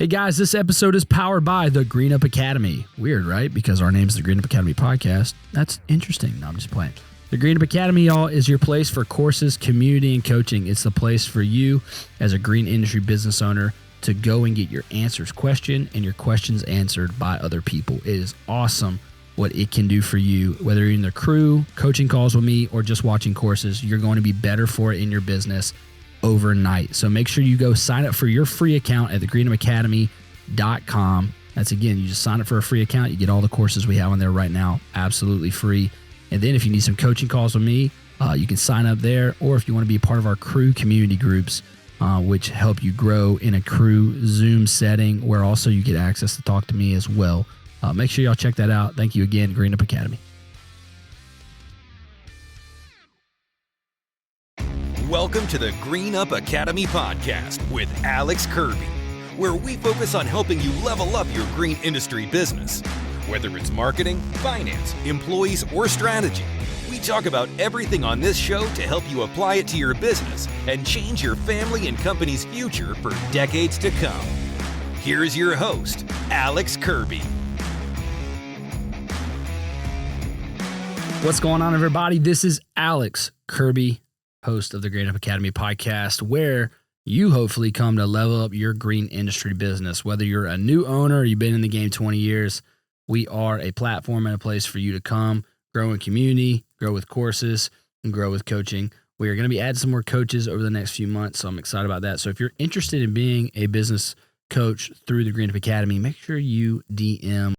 Hey guys, this episode is powered by the Green Up Academy. Weird, right? Because our name's the Green Up Academy podcast. That's interesting. No, I'm just playing. The Green Up Academy, y'all, is your place for courses, community, and coaching. It's the place for you as a green industry business owner to go and get your answers questioned and your questions answered by other people. It is awesome what it can do for you, whether you're in the crew, coaching calls with me, or just watching courses. You're going to be better for it in your business overnight. So make sure you go sign up for your free account at thegreenupacademy.com. That's, again, you just sign up for a free account. You get all the courses we have on there right now, absolutely free. And then if you need some coaching calls with me, you can sign up there. Or if you want to be a part of our crew community groups, which help you grow in a crew Zoom setting, where also you get access to talk to me as well. Make sure y'all check that out. Thank you again, Green Up Academy. Welcome to the Green Up Academy podcast with Alex Kirby, where we focus on helping you level up your green industry business. Whether it's marketing, finance, employees, or strategy, we talk about everything on this show to help you apply it to your business and change your family and company's future for decades to come. Here's your host, Alex Kirby. What's going on, everybody? This is Alex Kirby, host of the Green Up Academy podcast, where you hopefully come to level up your green industry business. Whether you're a new owner or you've been in the game 20 years, we are a platform and a place for you to come, grow in community, grow with courses, and grow with coaching. We are going to be adding some more coaches over the next few months, so I'm excited about that. So if you're interested in being a business coach through the Green Up Academy, make sure you DM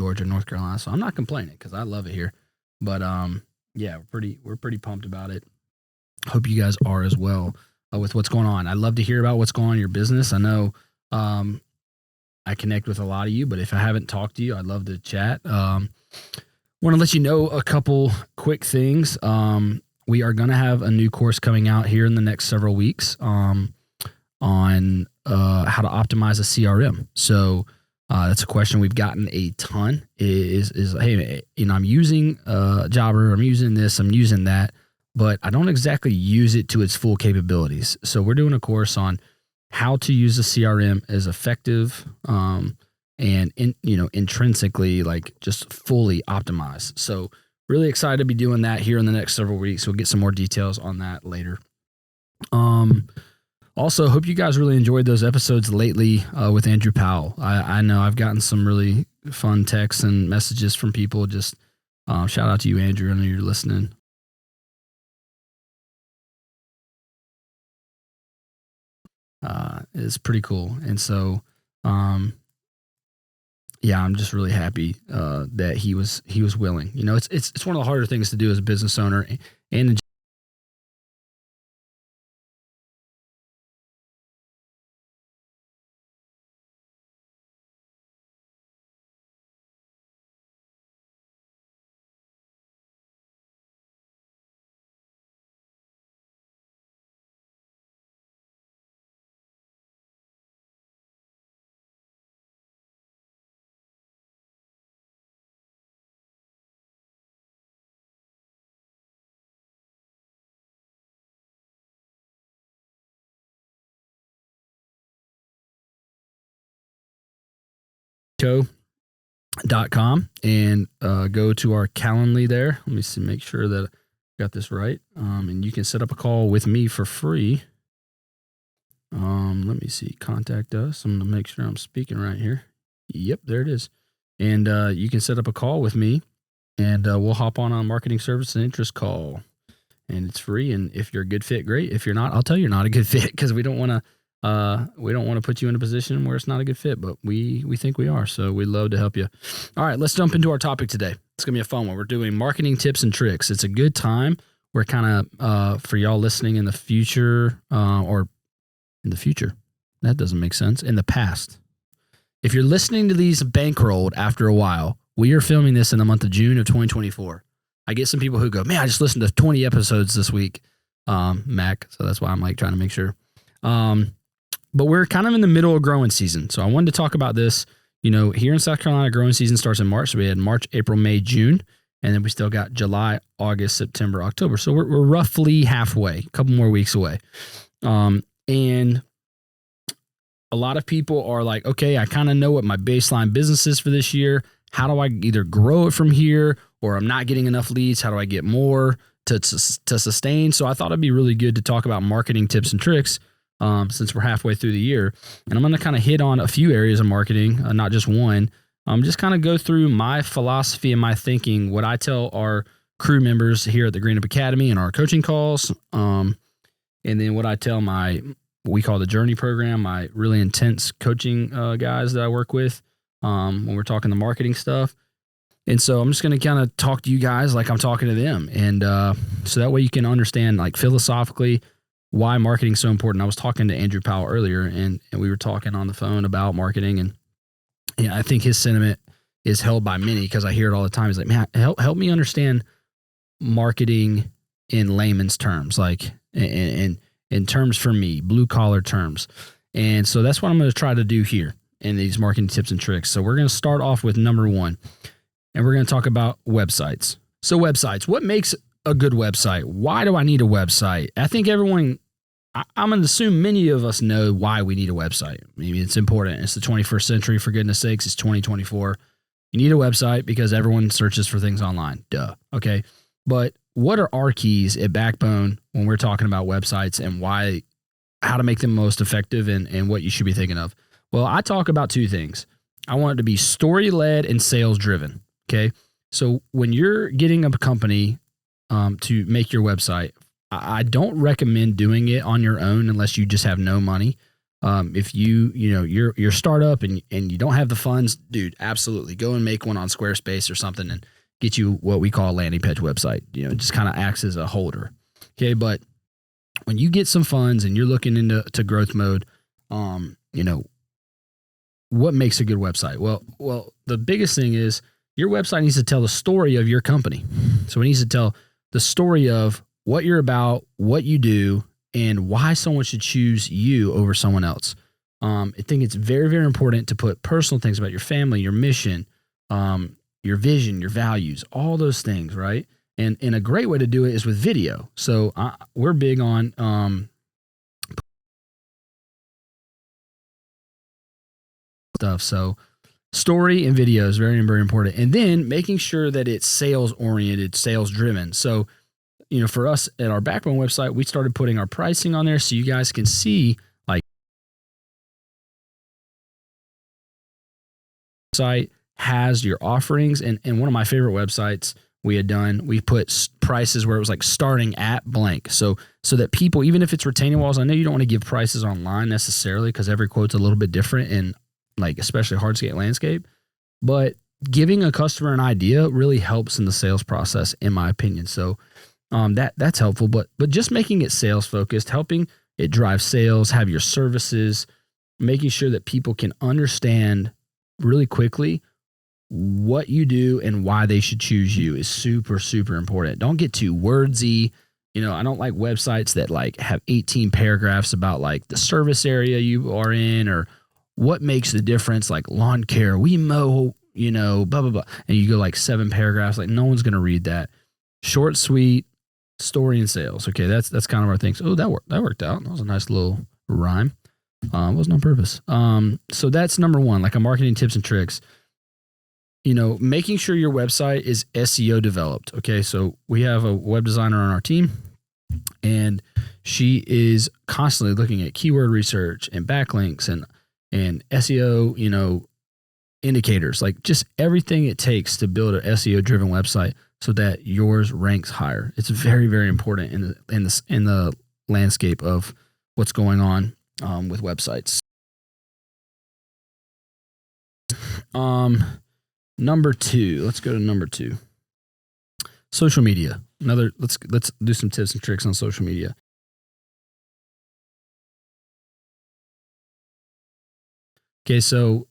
Georgia, North Carolina. So I'm not complaining because I love it here. But yeah, we're pretty pumped about it. Hope you guys are as well with what's going on. I'd love to hear about what's going on in your business. I know I connect with a lot of you, but if I haven't talked to you, I'd love to chat. Want to let you know a couple quick things. We are going to have a new course coming out here in the next several weeks on how to optimize a CRM. So that's a question we've gotten a ton is, hey, I'm using Jobber, I'm using this, I'm using that, but I don't exactly use it to its full capabilities. So we're doing a course on how to use a CRM as effective and intrinsically, like, just fully optimized. So really excited to be doing that here in the next several weeks. We'll get some more details on that later. Also, hope you guys really enjoyed those episodes lately with Andrew Powell. I know I've gotten some really fun texts and messages from people. Just shout out to you, Andrew. I know you're listening. It's pretty cool. And so, yeah, I'm just really happy that he was willing. You know, it's one of the harder things to do as a business owner and co.com and go to our Calendly there. Let me see, make sure that I got this right. And you can set up a call with me for free. Let me see, contact us. I'm going to make sure I'm speaking right here. Yep, there it is. And you can set up a call with me and we'll hop on a marketing service and interest call. And it's free. And if you're a good fit, great. If you're not, I'll tell you you're not a good fit, because we don't want to put you in a position where it's not a good fit, but we think we are. So we'd love to help you. All right, let's jump into our topic today. It's going to be a fun one. We're doing marketing tips and tricks. It's a good time. We're kind of, for y'all listening in the future, or in the future, that doesn't make sense. In the past, if you're listening to these bankrolled after a while, we are filming this in the month of June of 2024. I get some people who go, man, I just listened to 20 episodes this week, Mac. So that's why I'm like trying to make sure. But we're kind of in the middle of growing season. So I wanted to talk about this. You know, here in South Carolina, growing season starts in March. So we had March, April, May, June, and then we still got July, August, September, October. So we're roughly halfway, a couple more weeks away. And a lot of people are like, okay, I kind of know what my baseline business is for this year. How do I either grow it from here, or I'm not getting enough leads? How do I get more to sustain? So I thought it'd be really good to talk about marketing tips and tricks since we're halfway through the year. And I'm going to kind of hit on a few areas of marketing, not just one. Just kind of go through my philosophy and my thinking, what I tell our crew members here at the Green Up Academy and our coaching calls. And then what I tell what we call the Journey program, my really intense coaching guys that I work with when we're talking the marketing stuff. And so I'm just going to kind of talk to you guys like I'm talking to them. And so that way you can understand, like, philosophically, why marketing is so important. I was talking to Andrew Powell earlier, and we were talking on the phone about marketing. And yeah, I think his sentiment is held by many because I hear it all the time. He's like, man, help me understand marketing in layman's terms, like in terms for me, blue collar terms. And so that's what I'm going to try to do here in these marketing tips and tricks. So we're going to start off with number one, and we're going to talk about websites. So websites, what makes a good website? Why do I need a website? I think everyone, I'm going to assume many of us know why we need a website. Maybe it's important. It's the 21st century, for goodness sakes. It's 2024. You need a website because everyone searches for things online. Duh. Okay. But what are our keys at Backbone when we're talking about websites and how to make them most effective and what you should be thinking of? Well, I talk about two things. I want it to be story-led and sales-driven. Okay. So when you're getting a company to make your website, I don't recommend doing it on your own unless you just have no money. If you're startup and you don't have the funds, dude, absolutely go and make one on Squarespace or something and get you what we call a landing page website. You know, it just kind of acts as a holder. Okay. But when you get some funds and you're looking into growth mode, what makes a good website? Well, the biggest thing is your website needs to tell the story of your company. So it needs to tell the story of what you're about, what you do, and why someone should choose you over someone else. I think it's very, very important to put personal things about your family, your mission, your vision, your values, all those things, right? And a great way to do it is with video. So we're big on stuff. So story and video is very, very important. And then making sure that it's sales oriented, sales driven. So, for us at our Backbone website, we started putting our pricing on there so you guys can see, like, site has your offerings. And one of my favorite websites we had done, we put prices where it was like starting at blank. So that people, even if it's retaining walls, I know you don't want to give prices online necessarily because every quote's a little bit different in, like, especially hardscape landscape, but giving a customer an idea really helps in the sales process, in my opinion. So that's helpful, but just making it sales focused, helping it drive sales, have your services, making sure that people can understand really quickly what you do and why they should choose you is super, super important. Don't get too wordsy. I don't like websites that like have 18 paragraphs about like the service area you are in or what makes the difference, like lawn care, we mow, blah, blah, blah. And you go like 7 paragraphs, like no one's going to read that. Short, sweet, story and sales. Okay. That's kind of our things. Oh, that worked out. That was a nice little rhyme. It wasn't on purpose. So that's number one, like a marketing tips and tricks. Making sure your website is SEO developed. Okay. So we have a web designer on our team and she is constantly looking at keyword research and backlinks and SEO, indicators, like just everything it takes to build an SEO driven website so that yours ranks higher. It's very, very important in the landscape of what's going on with websites. Number 2, let's go to number 2. Social media. Let's do some tips and tricks on social media. Okay, so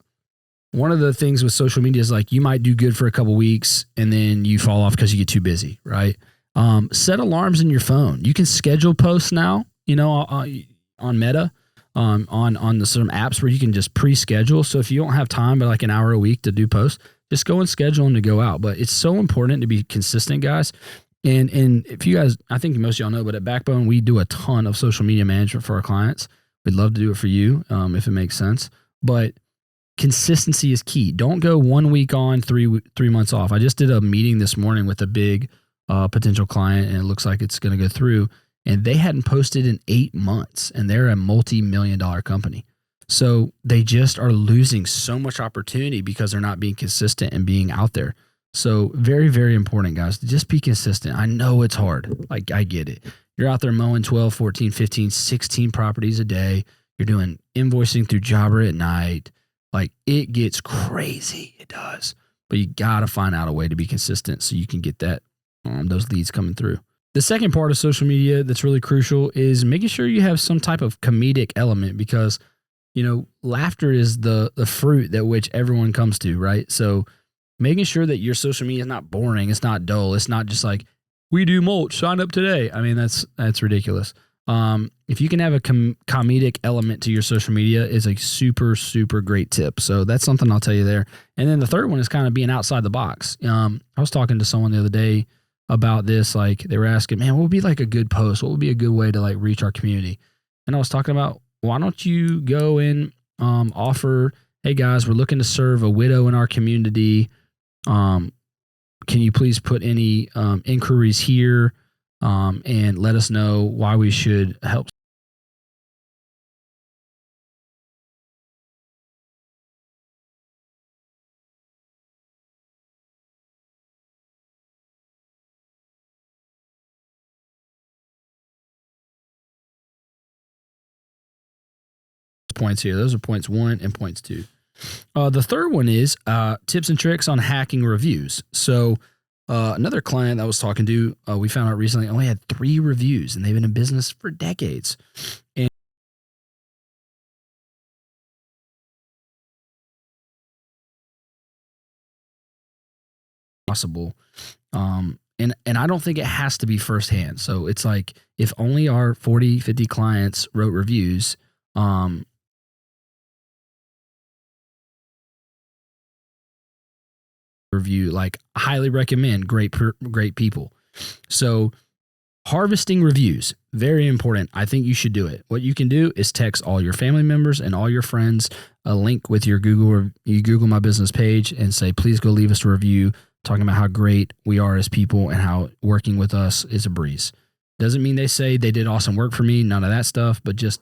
one of the things with social media is like you might do good for a couple weeks and then you fall off because you get too busy, right? Set alarms in your phone. You can schedule posts now, on Meta, on some apps where you can just pre-schedule. So if you don't have time, but like an hour a week to do posts, just go and schedule them to go out. But it's so important to be consistent, guys. And if you guys, I think most of y'all know, but at Backbone, we do a ton of social media management for our clients. We'd love to do it for you if it makes sense. But consistency is key. Don't go 1 week on, 3 months off. I just did a meeting this morning with a big potential client, and it looks like it's going to go through. And they hadn't posted in 8 months, and they're a multi-million-dollar company. So they just are losing so much opportunity because they're not being consistent and being out there. So very, very important, guys, to just be consistent. I know it's hard. Like, I get it. You're out there mowing 12, 14, 15, 16 properties a day. You're doing invoicing through Jobber at night. Like, it gets crazy. It does. But you got to find out a way to be consistent so you can get that those leads coming through. The second part of social media that's really crucial is making sure you have some type of comedic element because, laughter is the fruit that which everyone comes to, right? So making sure that your social media is not boring. It's not dull. It's not just like, we do mulch, sign up today. I mean, that's ridiculous. If you can have a comedic element to your social media is a super, super great tip. So that's something I'll tell you there. And then the third one is kind of being outside the box. I was talking to someone the other day about this. Like, they were asking, man, what would be like a good post? What would be a good way to like reach our community? And I was talking about, why don't you go and offer, hey guys, we're looking to serve a widow in our community. Can you please put any inquiries here and let us know why we should help? Points here. Those are points 1 and points 2. The third one is tips and tricks on hacking reviews. So another client I was talking to, we found out recently only had 3 reviews, and they've been in business for decades. And possible. And I don't think it has to be firsthand. So it's like, if only our 40, 50 clients wrote reviews, review, like, highly recommend, great people. So harvesting reviews, very important. I think you should do it. What you can do is text all your family members and all your friends a link with your Google My Business page and say, please go leave us a review talking about how great we are as people and how working with us is a breeze. Doesn't mean they say they did awesome work for me, none of that stuff, but just,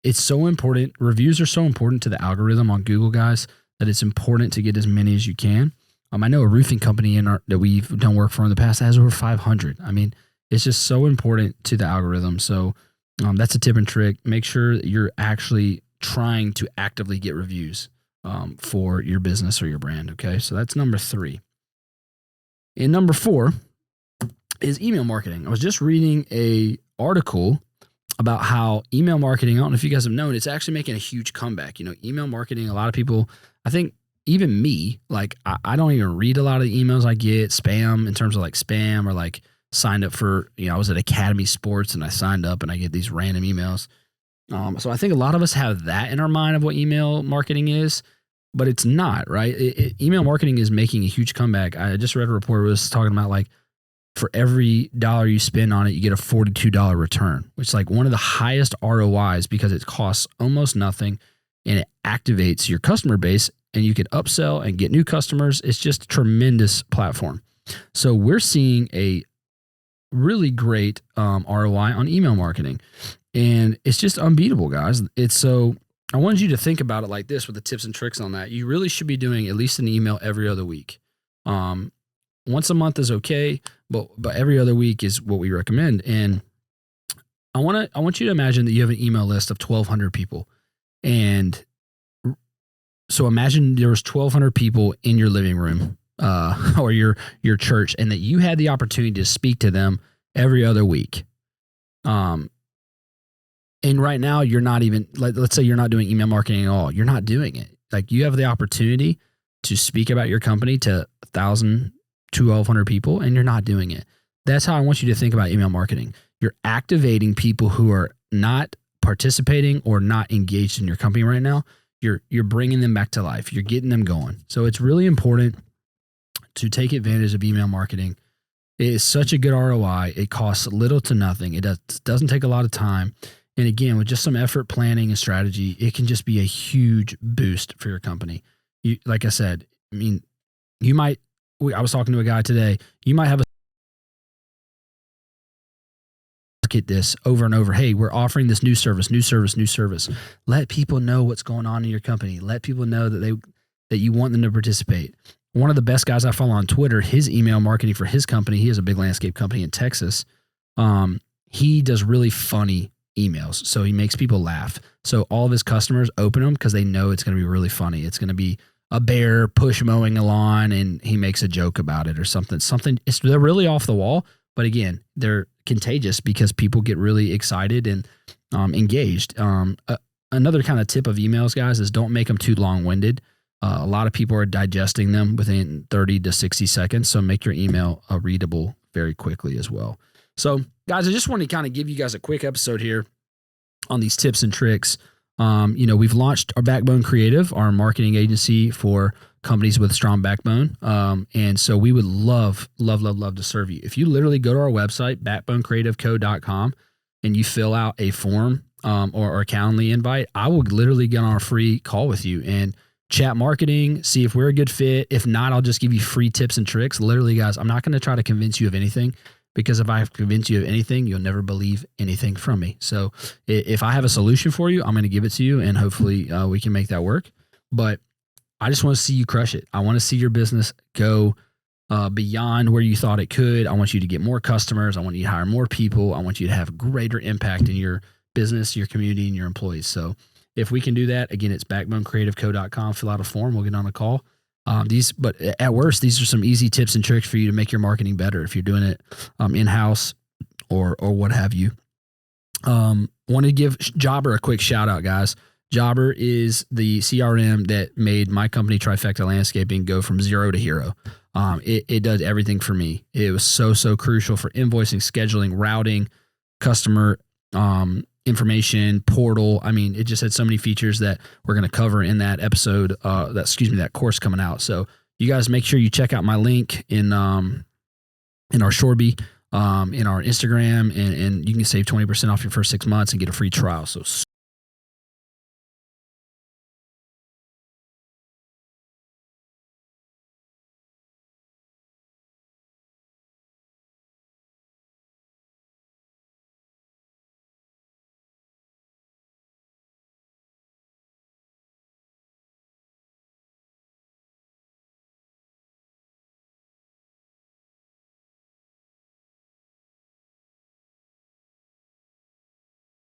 it's so important. Reviews are so important to the algorithm on Google, guys, that it's important to get as many as you can. I know a roofing company that we've done work for in the past has over 500. I mean, it's just so important to the algorithm. So that's a tip and trick. Make sure that you're actually trying to actively get reviews for your business or your brand. Okay, so that's number 3. And number 4 is email marketing. I was just reading a article about how email marketing, I don't know if you guys have known, it's actually making a huge comeback. Email marketing, a lot of people, I think, even me, like, I don't even read a lot of the emails I get, spam, in terms of like spam, or like signed up for, I was at Academy Sports and I signed up and I get these random emails. So I think a lot of us have that in our mind of what email marketing is, but it's not, right? Email marketing is making a huge comeback. I just read a report where it was talking about, like, for every dollar you spend on it, you get a $42 return, which is like one of the highest ROIs because it costs almost nothing and it activates your customer base, and you can upsell and get new customers. It's just a tremendous platform. So we're seeing a really great ROI on email marketing, and it's just unbeatable, guys. So I wanted you to think about it like this with the tips and tricks on that. You really should be doing at least an email every other week. Once a month is okay, but every other week is what we recommend. And I want you to imagine that you have an email list of 1,200 people, and so imagine there was 1,200 people in your living room or your church, and that you had the opportunity to speak to them every other week. And right now you're not even, let's say you're not doing email marketing at all. You're not doing it. like you have the opportunity to speak about your company to 1,000, 1,200 people, and you're not doing it. That's how I want you to think about email marketing. You're activating people who are not participating or not engaged in your company right now. You're bringing them back to life. You're getting them going. So it's really important to take advantage of email marketing. It is such a good ROI. It costs little to nothing. It doesn't take a lot of time. And again, with just some effort, planning, and strategy, it can just be a huge boost for your company. Like I said, I mean, I was talking to a guy today. You might have a market this over and over. Hey, we're offering this new service. Let people know what's going on in your company. Let people know that you want them to participate. One of the best guys I follow on Twitter, his email marketing for his company, he has a big landscape company in Texas. He does really funny emails. So he makes people laugh. So all of his customers open them because they know it's going to be really funny. It's going to be a bear push mowing a lawn and he makes a joke about it or something. They're really off the wall, but again, they're contagious because people get really excited and engaged. Another kind of tip of emails, guys, is don't make them too long-winded. A lot of people are digesting them within 30 to 60 seconds. So make your email readable very quickly as well. So guys, I just want to kind of give you guys a quick episode here on these tips and tricks. We've launched our Backbone Creative, our marketing agency for companies with strong backbone. And so we would love to serve you. If you literally go to our website, backbonecreativeco.com, and you fill out a form or a Calendly invite, I will literally get on a free call with you and chat marketing, see if we're a good fit. If not, I'll just give you free tips and tricks. Literally, guys, I'm not going to try to convince you of anything, because if I have convinced you of anything, you'll never believe anything from me. So if I have a solution for you, I'm going to give it to you, and hopefully we can make that work. But I just want to see you crush it. I want to see your business go beyond where you thought it could. I want you to get more customers. I want you to hire more people. I want you to have greater impact in your business, your community, and your employees. So if we can do that, again, it's backbonecreativeco.com. Fill out a form. We'll get on a call. But at worst, these are some easy tips and tricks for you to make your marketing better if you're doing it in-house or what have you. Want to give Jobber a quick shout out, guys. Jobber is the CRM that made my company Trifecta Landscaping go from 0 to hero. It does everything for me. It was so crucial for invoicing, scheduling, routing, customer information, portal. I mean, it just had so many features that we're going to cover in that episode, that course coming out. So you guys make sure you check out my link in our Shorby, in our Instagram, and you can save 20% off your first 6 months and get a free trial. So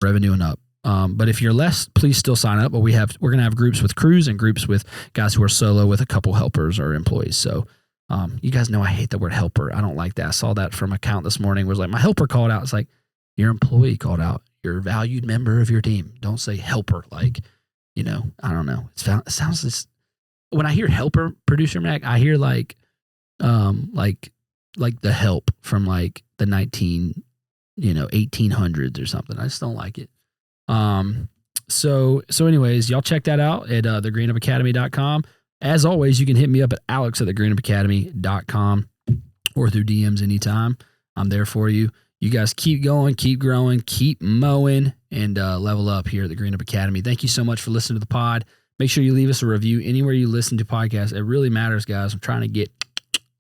revenue and up. But if you're less, please still sign up. But we're going to have groups with crews and groups with guys who are solo with a couple helpers or employees. So you guys know I hate the word helper. I don't like that. I saw that from an account this morning. It was like, my helper called out. It's like, your employee called out. You're a valued member of your team. Don't say helper. Like, I don't know. It sounds this. When I hear helper, Producer Mac, I hear like the Help from like the 1800s or something. I just don't like it. So anyways, y'all check that out at thegreenupacademy.com. As always, you can hit me up at alex@thegreenupacademy.com or through DMs anytime. I'm there for you. You guys keep going, keep growing, keep mowing, and level up here at the Green Up Academy. Thank you so much for listening to the pod. Make sure you leave us a review anywhere you listen to podcasts. It really matters, guys. I'm trying to get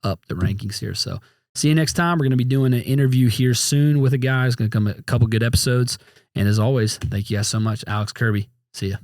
up the rankings here. So see you next time. We're going to be doing an interview here soon with a guy. It's going to come a couple good episodes. And as always, thank you guys so much. Alex Kirby. See ya.